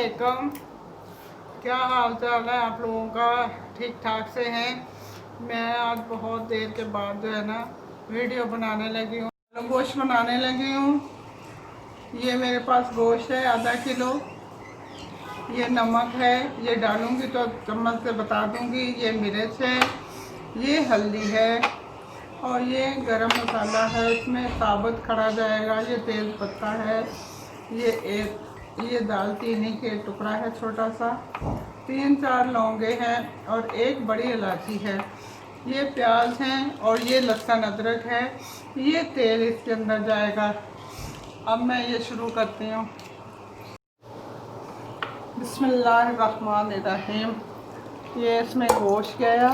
अस्सलामुअलैकुम। क्या हाल चाल है आप लोगों का? ठीक ठाक से हैं? मैं आज बहुत देर के बाद जो है ना वीडियो बनाने लगी हूँ, गोश्त बनाने लगी हूँ। ये मेरे पास गोश्त है आधा किलो। ये नमक है, ये डालूँगी तो चम्मच से बता दूँगी। ये मिर्च है, ये हल्दी है और ये गरम मसाला है, इसमें साबुत खड़ा जाएगा। ये तेज़ पत्ता है, ये दालचीनी के टुकड़ा है छोटा सा, 3-4 लौंगे हैं और एक बड़ी इलायची है। ये प्याज हैं और ये लहसुन अदरक है। ये तेल इसके अंदर जाएगा। अब मैं ये शुरू करती हूँ। बिस्मिल्लाहिर्रहमानिर्रहीम। ये इसमें गोश्त गया,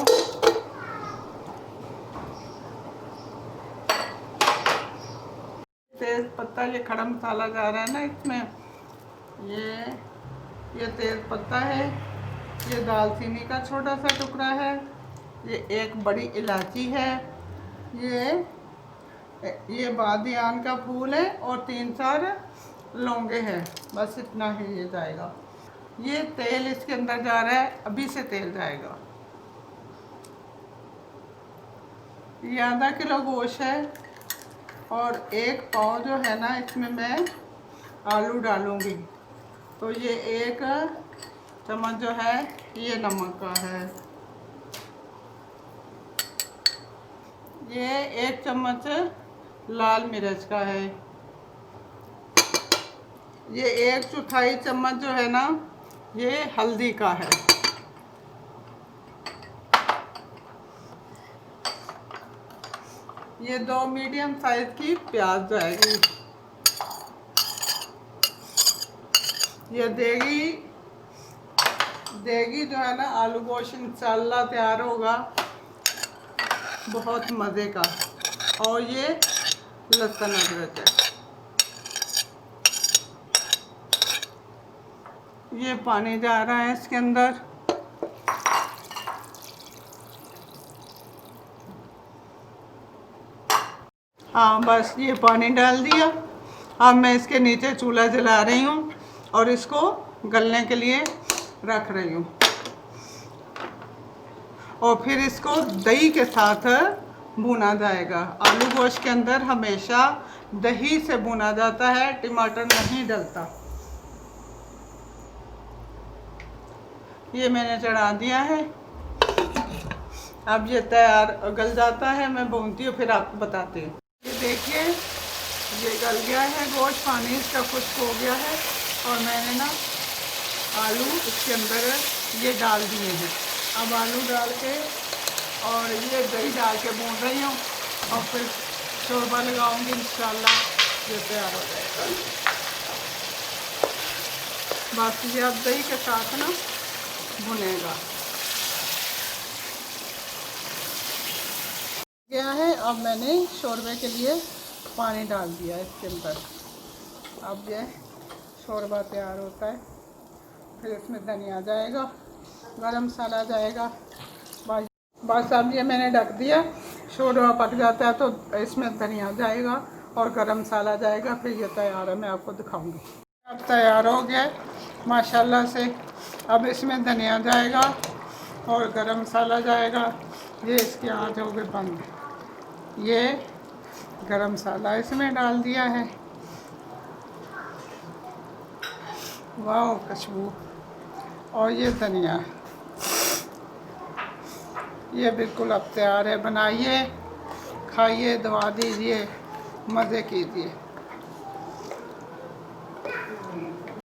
तेज़ पत्ता, ये खड़ा मसाला जा रहा है ना इसमें। ये तेज़ पत्ता है, ये दालचीनी का छोटा सा टुकड़ा है, ये एक बड़ी इलायची है, ये बादियान का फूल है और 3-4 लौंगे हैं। बस इतना ही ये जाएगा। ये तेल इसके अंदर जा रहा है, अभी से तेल जाएगा। ये आधा किलो गोश्त है और 1 पाव जो है ना इसमें मैं आलू डालूँगी। तो ये 1 चम्मच जो है ये नमक का है, ये 1 चम्मच लाल मिर्च का है, ये 1/4 चम्मच जो है ना ये हल्दी का है, ये 2 मीडियम साइज की प्याज जाएगी। ये देगी जो है ना आलू गोश्त इंशाल्लाह तैयार होगा, बहुत मज़े का। और ये लहसुन अदरक है। ये पानी जा रहा है इसके अंदर। हाँ बस ये पानी डाल दिया। अब मैं इसके नीचे चूल्हा जला रही हूँ और इसको गलने के लिए रख रही हूँ। और फिर इसको दही के साथ भुना जाएगा। आलू गोश्त के अंदर हमेशा दही से भुना जाता है, टमाटर नहीं डलता। ये मैंने चढ़ा दिया है। अब ये तैयार गल जाता है, मैं भूनती हूँ फिर आपको बताती हूँ। ये देखिए ये गल गया है गोश्त, पानी इसका खुश्क हो गया है और मैंने ना आलू इसके अंदर ये डाल दिए हैं। अब आलू डाल के और ये दही डाल के भून रही हूँ और फिर शोरबा लगाऊंगी। इंशाल्लाह ये तैयार हो जाएगा। बस ये अब दही के साथ ना भुनेगा। गया है। अब मैंने शोरबे के लिए पानी डाल दिया इसके अंदर। अब ये शोरबा तैयार होता है। फिर इसमें धनिया जाएगा, गरम मसाला जाएगा। बस अब ये मैंने ढक दिया। शोरबा पक जाता है तो इसमें धनिया जाएगा और गरम मसाला जाएगा। फिर ये तैयार है, मैं आपको दिखाऊंगी। अब तैयार हो गया माशाल्लाह से। अब इसमें धनिया जाएगा और गरम मसाला जाएगा। ये इसकी आँच हो गई बंद। ये गरम मसाला इसमें डाल दिया है। वाह खुशबू। और ये धनिया, ये बिल्कुल अब तैयार है। बनाइए, खाइए, दवा दीजिए, मज़े कीजिए।